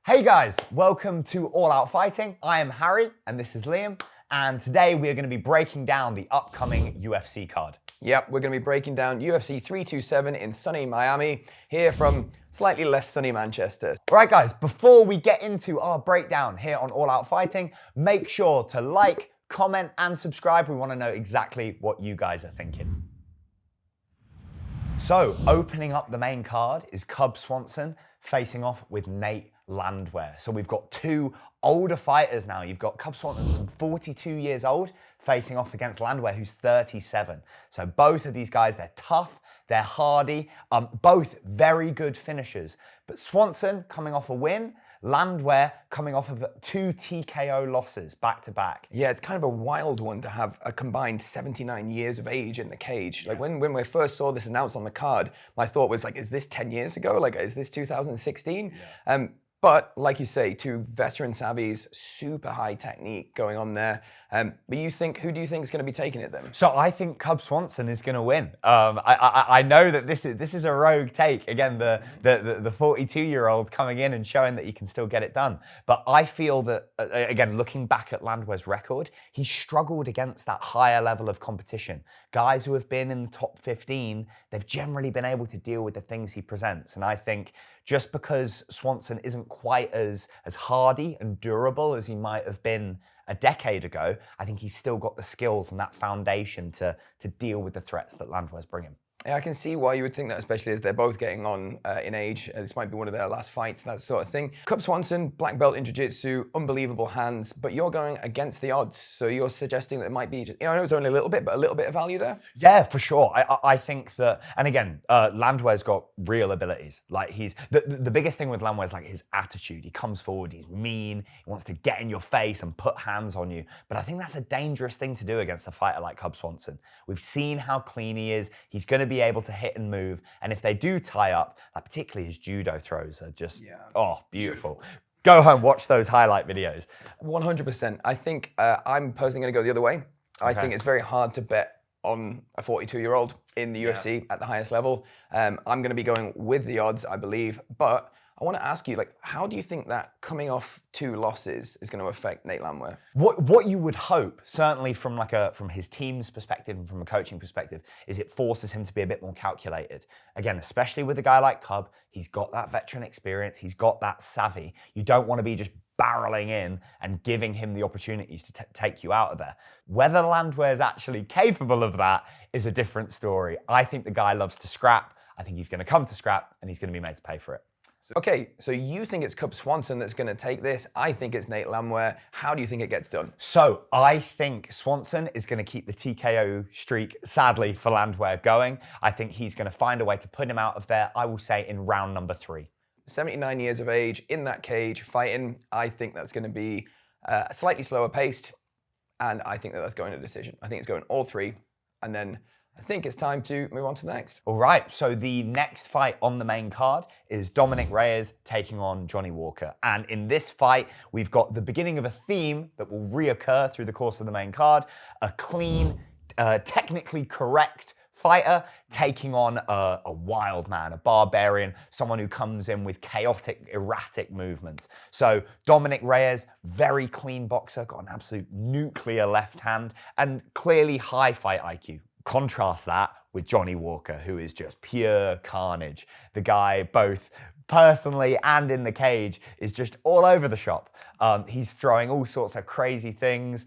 Hey guys, welcome to All Out Fighting. I am Harry and this is Liam, and today we are going to be breaking down the upcoming UFC card. Yep, we're going to be breaking down UFC 327 in sunny Miami, here from slightly less sunny Manchester. Right guys, before we get into our breakdown here on All Out Fighting, make sure to like, comment and subscribe. We want to know exactly what you guys are thinking. So, opening up the main card is Cub Swanson facing off with Nate Landwehr. So we've got two older fighters now. You've got Cub Swanson, 42 years old, facing off against Landwehr, who's 37. So both of these guys, they're tough, they're hardy, both very good finishers. But Swanson coming off a win, Landwehr coming off of 2 TKO losses back to back. Yeah, it's kind of a wild one to have a combined 79 years of age in the cage. Like when we first saw this announced on the card, my thought was like, is this 10 years ago? Like, is this 2016? Yeah. But like you say, two veteran savvies, super high technique going on there. But who do you think is going to be taking it then? So I think Cub Swanson is going to win. I know that this is a rogue take. Again, the 42-year-old coming in and showing that he can still get it done. But I feel that, again, looking back at Landwehr's record, he struggled against that higher level of competition. Guys who have been in the top 15, they've generally been able to deal with the things he presents. And I think just because Swanson isn't quite as hardy and durable as he might have been a decade ago, I think he's still got the skills and that foundation to deal with the threats that Landwehr's bringing. Yeah, I can see why you would think that, especially as they're both getting on in age. This might be one of their last fights, that sort of thing. Cub Swanson, black belt in jiu-jitsu, unbelievable hands, but you're going against the odds. So you're suggesting that it might be, I know it's only a little bit, but a little bit of value there? Yeah, for sure. I think that, and again, Landwehr's got real abilities. Like the biggest thing with Landwehr is like his attitude. He comes forward, he's mean, he wants to get in your face and put hands on you. But I think that's a dangerous thing to do against a fighter like Cub Swanson. We've seen how clean he is. He's going to be able to hit and move. And if they do tie up, like particularly his judo throws are just, beautiful. Go home, watch those highlight videos. 100%. I think I'm personally going to go the other way. I think it's very hard to bet on a 42-year-old in the UFC at the highest level. I'm going to be going with the odds, I believe. But I want to ask you, like, how do you think that coming off 2 losses is going to affect Nate Landwehr? What you would hope, certainly from his team's perspective and from a coaching perspective, is it forces him to be a bit more calculated. Again, especially with a guy like Cub, he's got that veteran experience, he's got that savvy. You don't want to be just barreling in and giving him the opportunities to take you out of there. Whether Landwehr is actually capable of that is a different story. I think the guy loves to scrap. I think he's going to come to scrap and he's going to be made to pay for it. Okay, so you think it's Cub Swanson that's going to take this. I think it's Nate Landwehr. How do you think it gets done? So I think Swanson is going to keep the TKO streak, sadly, for Landwehr going. I think he's going to find a way to put him out of there, I will say, in round number 3. 79 years of age, in that cage, fighting. I think that's going to be slightly slower paced, and I think that's going to decision. I think it's going all 3, and then I think it's time to move on to the next. All right, so the next fight on the main card is Dominick Reyes taking on Johnny Walker. And in this fight, we've got the beginning of a theme that will reoccur through the course of the main card. A clean, technically correct fighter taking on a wild man, a barbarian, someone who comes in with chaotic, erratic movements. So Dominick Reyes, very clean boxer, got an absolute nuclear left hand, and clearly high fight IQ. Contrast that with Johnny Walker, who is just pure carnage. The guy, both personally and in the cage, is just all over the shop. He's throwing all sorts of crazy things.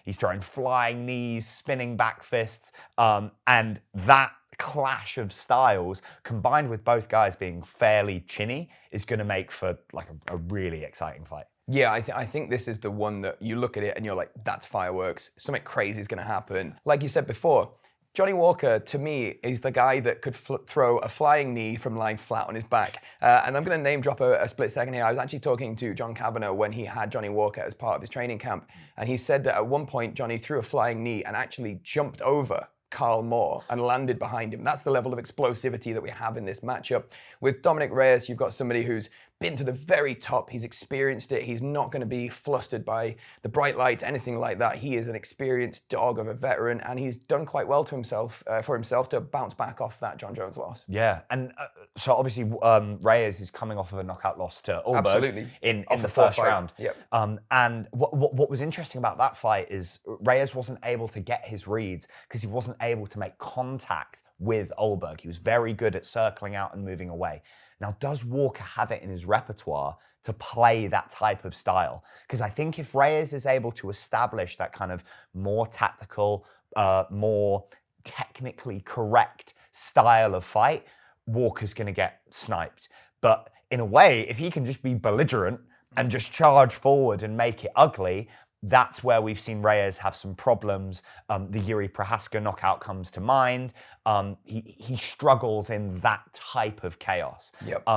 He's throwing flying knees, spinning back fists, and that clash of styles, combined with both guys being fairly chinny, is going to make for like a really exciting fight. Yeah, I think this is the one that you look at it and you're like, that's fireworks. Something crazy is going to happen. Like you said before, Johnny Walker, to me, is the guy that could throw a flying knee from lying flat on his back. And I'm going to name drop a split second here. I was actually talking to John Kavanagh when he had Johnny Walker as part of his training camp. And he said that at one point, Johnny threw a flying knee and actually jumped over Carl Moore and landed behind him. That's the level of explosivity that we have in this matchup. With Dominick Reyes, you've got somebody who's been to the very top. He's experienced it. He's not going to be flustered by the bright lights, anything like that. He is an experienced dog of a veteran, and he's done quite well to himself for himself to bounce back off that John Jones loss. Yeah, and so obviously Reyes is coming off of a knockout loss to Ulberg in the first round. Yep. And what was interesting about that fight is Reyes wasn't able to get his reads because he wasn't able to make contact with Ulberg. He was very good at circling out and moving away. Now, does Walker have it in his repertoire to play that type of style? Because I think if Reyes is able to establish that kind of more tactical, more technically correct style of fight, Walker's going to get sniped. But in a way, if he can just be belligerent and just charge forward and make it ugly, that's where we've seen Reyes have some problems. The Jiří Procházka knockout comes to mind. He struggles in that type of chaos. Yep.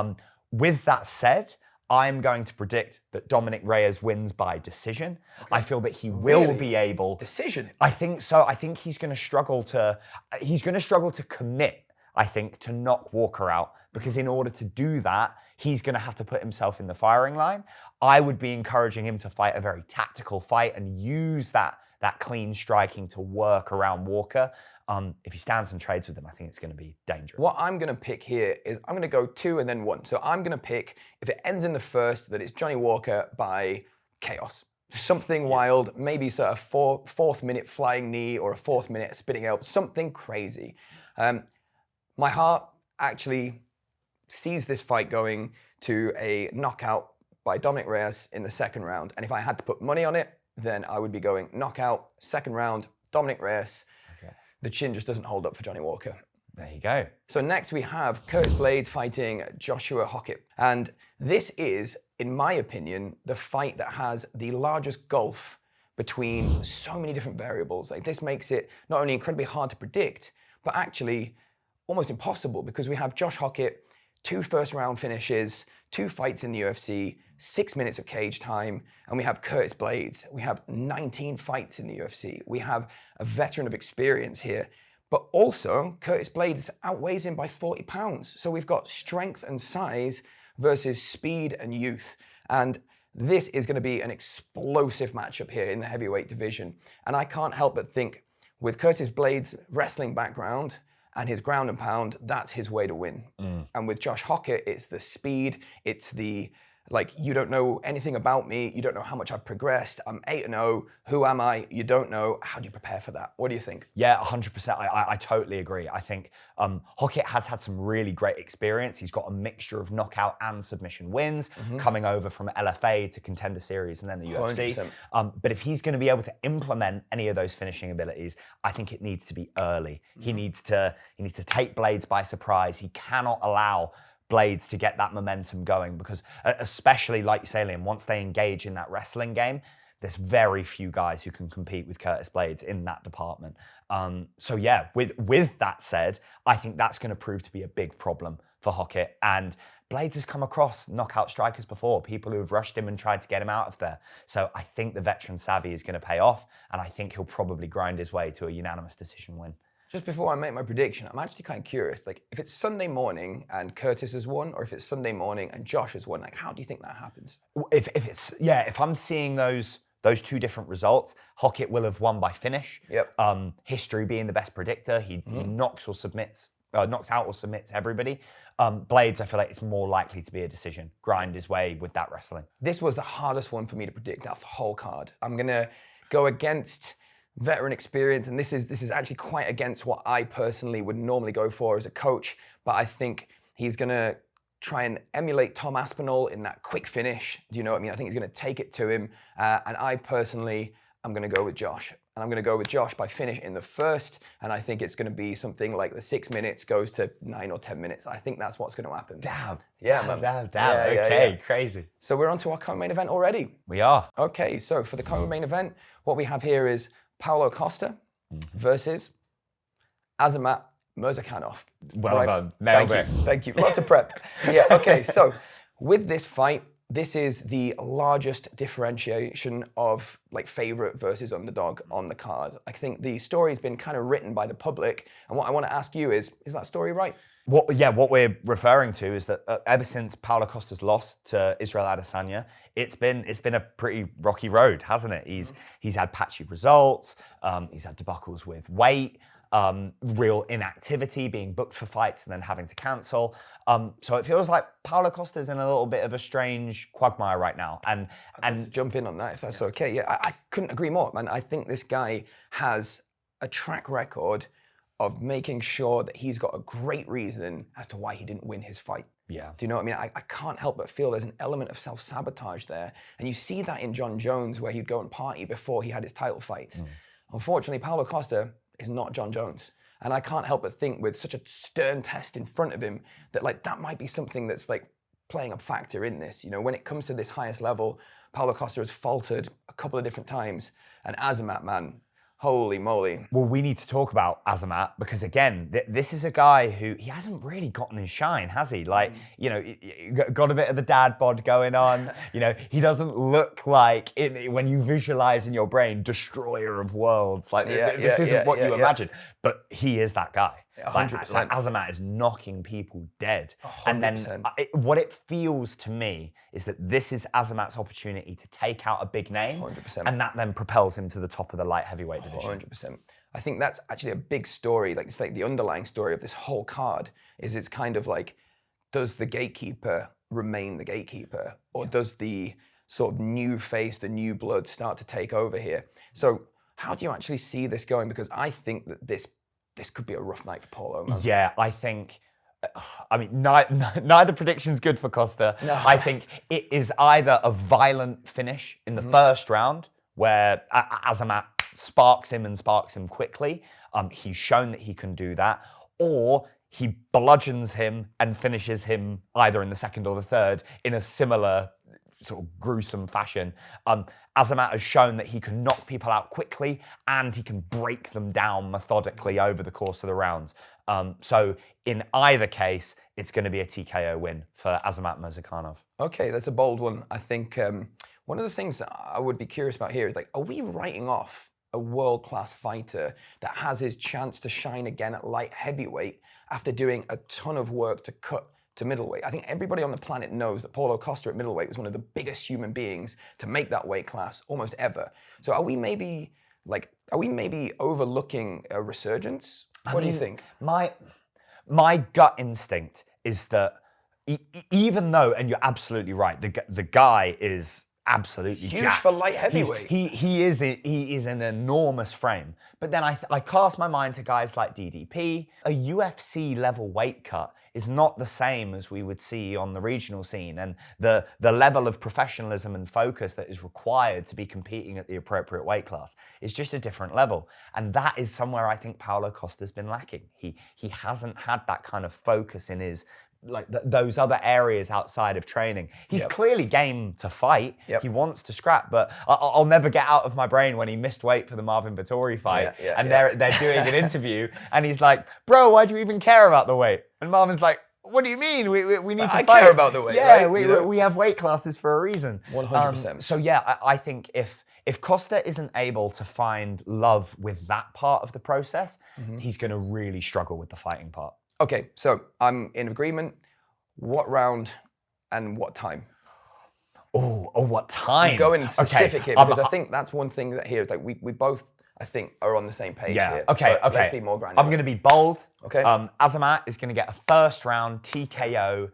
With that said, I'm going to predict that Dominick Reyes wins by decision. Okay. I feel that he will be able. Decision? I think so. I think he's going to struggle to commit, I think, to knock Walker out, because in order to do that, he's going to have to put himself in the firing line. I would be encouraging him to fight a very tactical fight and use that clean striking to work around Walker. If he stands and trades with him, I think it's going to be dangerous. What I'm going to pick here is I'm going to go 2 and then 1. So I'm going to pick, if it ends in the first, that it's Johnny Walker by chaos. Something wild, maybe sort of fourth minute flying knee or a 4th minute spinning elbow, something crazy. My heart actually sees this fight going to a knockout by Dominick Reyes in the 2nd round. And if I had to put money on it, then I would be going knockout, 2nd round, Dominick Reyes. Okay. The chin just doesn't hold up for Johnny Walker. There you go. So next we have Curtis Blaydes fighting Joshua Hockett. And this is, in my opinion, the fight that has the largest gulf between so many different variables. Like, this makes it not only incredibly hard to predict, but actually almost impossible, because we have Josh Hockett, 2 first-round finishes, 2 fights in the UFC, 6 minutes of cage time, and we have Curtis Blaydes. We have 19 fights in the UFC. We have a veteran of experience here, but also Curtis Blaydes outweighs him by 40 pounds. So we've got strength and size versus speed and youth. And this is going to be an explosive matchup here in the heavyweight division. And I can't help but think, with Curtis Blaydes' wrestling background and his ground and pound, that's his way to win. And with Josh Hockett, it's the speed, it's the, like, you don't know anything about me, you don't know how much I've progressed, I'm 8-0, who am I? You don't know. How do you prepare for that? What do you think? Yeah, 100%. I totally agree. I think Hockett has had some really great experience. He's got a mixture of knockout and submission wins, coming over from LFA to Contender Series and then the UFC. 100%. But if he's going to be able to implement any of those finishing abilities, I think it needs to be early. He needs to take Blaydes by surprise. He cannot allow Blaydes to get that momentum going, because especially, like you say, Liam, once they engage in that wrestling game, there's very few guys who can compete with Curtis Blaydes in that department. So yeah, with that said, I think that's going to prove to be a big problem for Hockett. And Blaydes has come across knockout strikers before, people who have rushed him and tried to get him out of there. So I think the veteran savvy is going to pay off, and I think he'll probably grind his way to a unanimous decision win. Just before I make my prediction, I'm actually kind of curious, like, if it's Sunday morning and Curtis has won, or if it's Sunday morning and Josh has won, like, how do you think that happens? If I'm seeing those 2 different results, Hockett will have won by finish. Yep. History being the best predictor, he knocks out or submits everybody. Blaydes, I feel like it's more likely to be a decision, grind his way with that wrestling. This was the hardest one for me to predict out of the whole card. I'm gonna go against veteran experience, and this is actually quite against what I personally would normally go for as a coach, but I think he's gonna try and emulate Tom Aspinall in that quick finish. Do you know what I mean? I think he's gonna take it to him, and I personally, I'm gonna go with Josh. And I'm gonna go with Josh by finish in the first, and I think it's gonna be something like the 6 minutes goes to 9 or 10 minutes. I think that's what's gonna happen. Damn. Yeah, damn. Yeah, Okay, crazy. So we're on to our co-main event already. We are. Okay, so for the co-main event, what we have here is Paulo Costa versus Azamat Murzakanov. Well done. Nailed it. Thank you. Lots of prep. Yeah, okay. So with this fight, this is the largest differentiation of, like, favorite versus underdog on the card. I think the story's been kind of written by the public, and what I want to ask you is that story right? What we're referring to is that ever since Paulo Costa's lost to Israel Adesanya, it's been a pretty rocky road, hasn't it? He's had patchy results, he's had debacles with weight, real inactivity, being booked for fights and then having to cancel. So it feels like Paulo Costa's in a little bit of a strange quagmire right now. And jump in on that if that's okay. Yeah, I couldn't agree more, man. I think this guy has a track record of making sure that he's got a great reason as to why he didn't win his fight. Yeah. Do you know what I mean? I can't help but feel there's an element of self-sabotage there. And you see that in John Jones, where he'd go and party before he had his title fights. Unfortunately, Paulo Costa is not John Jones. And I can't help but think, with such a stern test in front of him, that like that might be something that's like playing a factor in this. You know, when it comes to this highest level, Paulo Costa has faltered a couple of different times. And Azamat, man, holy moly. Well, we need to talk about Azamat because, again, this is a guy who he hasn't really gotten his shine, has he? Like, you know, got a bit of the dad bod going on. You know, he doesn't look like, when you visualize in your brain, destroyer of worlds. Like, this isn't what you imagine. But he is that guy. 100%. Like Azamat is knocking people dead. 100%. And then what it feels to me is that this is Azamat's opportunity to take out a big name. 100%. And that then propels him to the top of the light heavyweight division. 100%. I think that's actually a big story. Like, it's like the underlying story of this whole card is it's kind of like, does the gatekeeper remain the gatekeeper? Or does the sort of new face, the new blood start to take over here? So how do you actually see this going? Because I think that this could be a rough night for Paulo, man. Yeah, I think, I mean, neither prediction's good for Costa. No. I think it is either a violent finish in the first round, where Azamat sparks him quickly. He's shown that he can do that. Or he bludgeons him and finishes him either in the second or the third in a similar sort of gruesome fashion. Azamat has shown that he can knock people out quickly and he can break them down methodically over the course of the rounds. So in either case, it's going to be a TKO win for Azamat Murzakanov. Okay, that's a bold one. I think one of the things that I would be curious about here is, like, are we writing off a world-class fighter that has his chance to shine again at light heavyweight after doing a ton of work to cut to middleweight? I think everybody on the planet knows that Paulo Costa at middleweight was one of the biggest human beings to make that weight class almost ever. So are we maybe overlooking a resurgence? What do you think? My gut instinct is that even though, and you're absolutely right, the guy is absolutely huge jacked. for light heavyweight. He is an enormous frame. But then I cast my mind to guys like DDP. A UFC level weight cut is not the same as we would see on the regional scene, and the level of professionalism and focus that is required to be competing at the appropriate weight class is just a different level. And that is somewhere I think Paulo Costa's been lacking. He hasn't had that kind of focus in his those other areas outside of training. He's clearly game to fight. He wants to scrap, but I'll never get out of my brain when he missed weight for the Marvin Vettori fight, and they're doing an interview, and he's like, "Bro, why do you even care about the weight?" And Marvin's like, "What do you mean? We need to fight." I care about the weight. Yeah, right? we have weight classes for a reason. 100%. So yeah, I think if Costa isn't able to find love with that part of the process, he's going to really struggle with the fighting part. Okay, so I'm in agreement. What round and what time? Oh, what time? Go in specific here, because I think that's one thing that here is like we both, I think, are on the same page here. Okay. Let's be more granular. I'm going to be bold. Okay. Azamat is going to get a first round TKO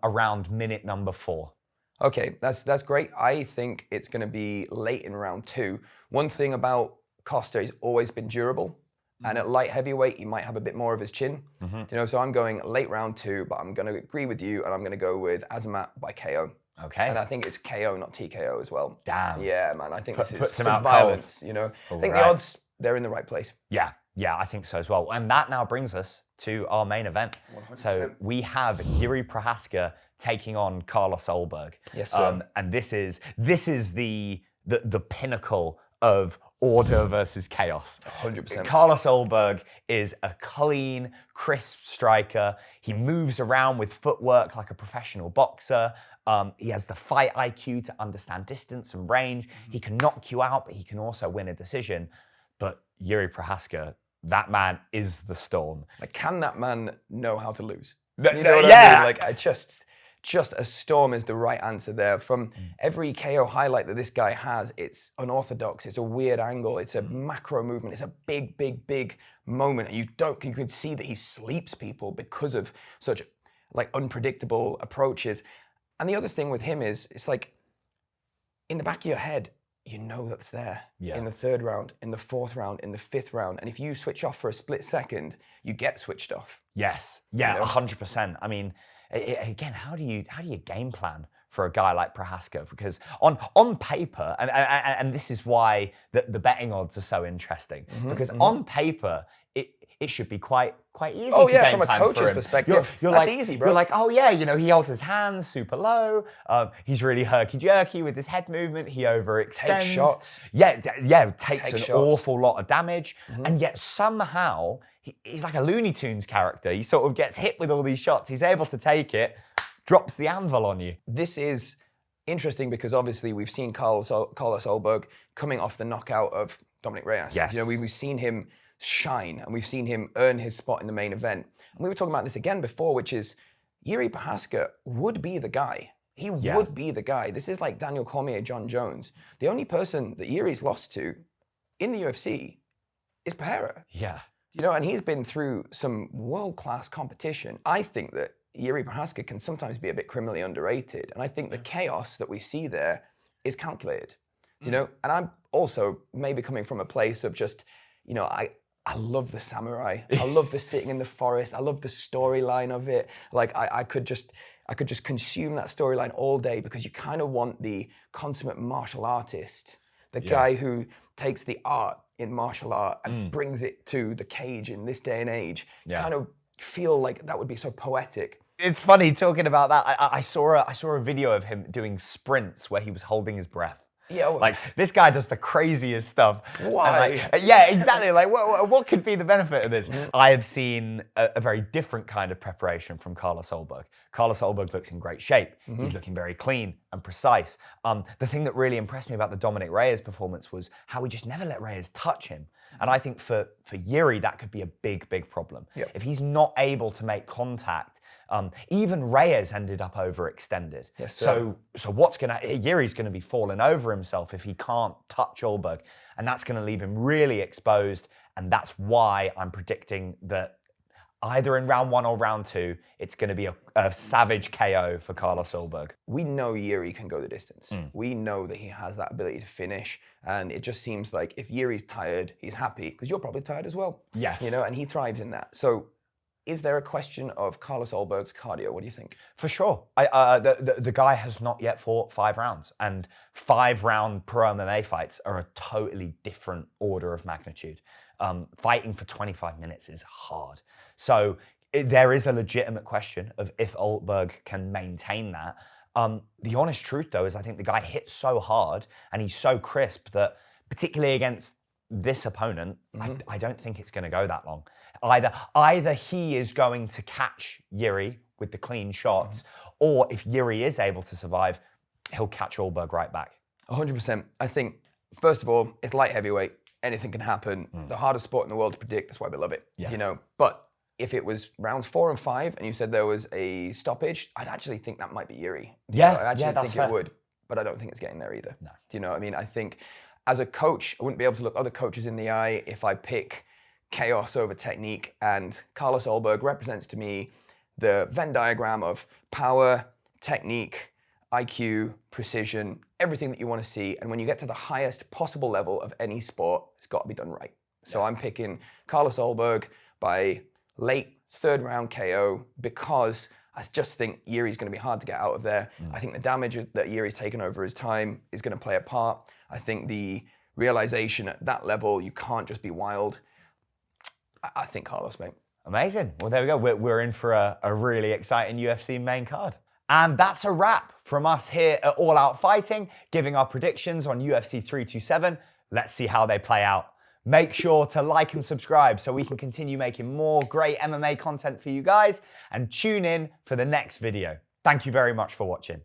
around minute number 4. Okay, that's great. I think it's going to be late in round 2. One thing about Costa, he's always been durable. And at light heavyweight, he might have a bit more of his chin. You know, so I'm going late round 2, but I'm going to agree with you, and I'm going to go with Azamat by KO. Okay. And I think it's KO, not TKO as well. Damn. Yeah, man. I think this is some some violence. You know, I think the odds, they're in the right place. Yeah, I think so as well. And that now brings us to our main event. 100%. So we have Jiří Procházka taking on Carlos Ulberg. Yes, sir. And this is the pinnacle of order versus chaos. 100%. Carlos Ulberg is a clean, crisp striker. He moves around with footwork like a professional boxer. He has the fight IQ to understand distance and range. He can knock you out, but he can also win a decision. But Jiří Procházka that man is the Storm. Like, can that man know how to lose? Yeah. You know what I mean? Like, just a Storm is the right answer there. From every KO highlight that this guy has, it's unorthodox, it's a weird angle, it's a macro movement, it's a big, big, big moment. And you could see that he sleeps people because of such like unpredictable approaches. And the other thing with him is, it's like, in the back of your head, you know that's there. In the third round, in the fourth round, in the fifth round. And if you switch off for a split second, you get switched off. Yes. Yeah, 100%. I mean, again, how do you game plan for a guy like Prochazka? Because on paper, and this is why the betting odds are so interesting, because on paper, it should be quite easy to game from a plan coach's for him. perspective, You're that's like, easy, bro. You're like, oh yeah, he holds his hands super low. He's really herky-jerky with his head movement. He overextends. Takes shots. Takes an awful lot of damage. And yet somehow, he's like a Looney Tunes character. He sort of gets hit with all these shots. He's able to take it, drops the anvil on you. This is interesting because obviously we've seen Carlos Ulberg coming off the knockout of Dominick Reyes. Yes. We've seen him shine and we've seen him earn his spot in the main event. And we were talking about this again before, which is Jiří Procházka would be the guy. He would be the guy. This is like Daniel Cormier, John Jones. The only person that Jiří's lost to in the UFC is Pereira. Yeah. And he's been through some world-class competition. I think that Jiří Procházka can sometimes be a bit criminally underrated. And I think the chaos that we see there is calculated. And I'm also maybe coming from a place of just, I love the samurai. I love the sitting in the forest. I love the storyline of it. Like I could just consume that storyline all day because you kind of want the consummate martial artist, the guy who takes the art in martial art and brings it to the cage in this day and age. Kind of feel like that would be so poetic. It's funny talking about that. I saw a video of him doing sprints where he was holding his breath. Yeah, like this guy does the craziest stuff. Why? Yeah, exactly. Like, what could be the benefit of this? I have seen a very different kind of preparation from Carlos Ulberg. Carlos Ulberg looks in great shape. He's looking very clean and precise. The thing that really impressed me about the Dominick Reyes performance was how he just never let Reyes touch him. And I think for Jiří, that could be a big, big problem. If he's not able to make contact, even Reyes ended up overextended. Yes, so Jiří's gonna be falling over himself if he can't touch Ulberg, and that's gonna leave him really exposed. And that's why I'm predicting that either in round 1 or round 2, it's gonna be a savage KO for Carlos Ulberg. We know Jiří can go the distance. We know that he has that ability to finish. And it just seems like if Jiří's tired, he's happy, because you're probably tired as well. Yes. And he thrives in that. So is there a question of Carlos Ulberg's cardio? What do you think? For sure. The guy has not yet fought 5 rounds, and 5-round pro MMA fights are a totally different order of magnitude. Fighting for 25 minutes is hard. So there is a legitimate question of if Ulberg can maintain that. The honest truth, though, is I think the guy hits so hard and he's so crisp that, particularly against this opponent, I don't think it's going to go that long. Either he is going to catch Jiří with the clean shots, or if Jiří is able to survive, he'll catch Ulberg right back. 100%. I think, first of all, it's light heavyweight. Anything can happen. The hardest sport in the world to predict. That's why we love it. But if it was rounds 4 and 5 and you said there was a stoppage, I'd actually think that might be Jiří. I actually think it would, but I don't think it's getting there either. No. Do you know what I mean? I think as a coach, I wouldn't be able to look other coaches in the eye if I pick chaos over technique. And Carlos Ulberg represents to me the Venn diagram of power, technique, IQ, precision, everything that you want to see. And when you get to the highest possible level of any sport, it's got to be done right. So I'm picking Carlos Ulberg by late 3rd round KO because I just think Jiří's going to be hard to get out of there. I think the damage that Jiří's taken over his time is going to play a part. I think the realization at that level, you can't just be wild. I think Carlos, mate. Amazing. Well, there we go. We're in for a really exciting UFC main card. And that's a wrap from us here at All Out Fighting, giving our predictions on UFC 327. Let's see how they play out. Make sure to like and subscribe so we can continue making more great MMA content for you guys, and tune in for the next video. Thank you very much for watching.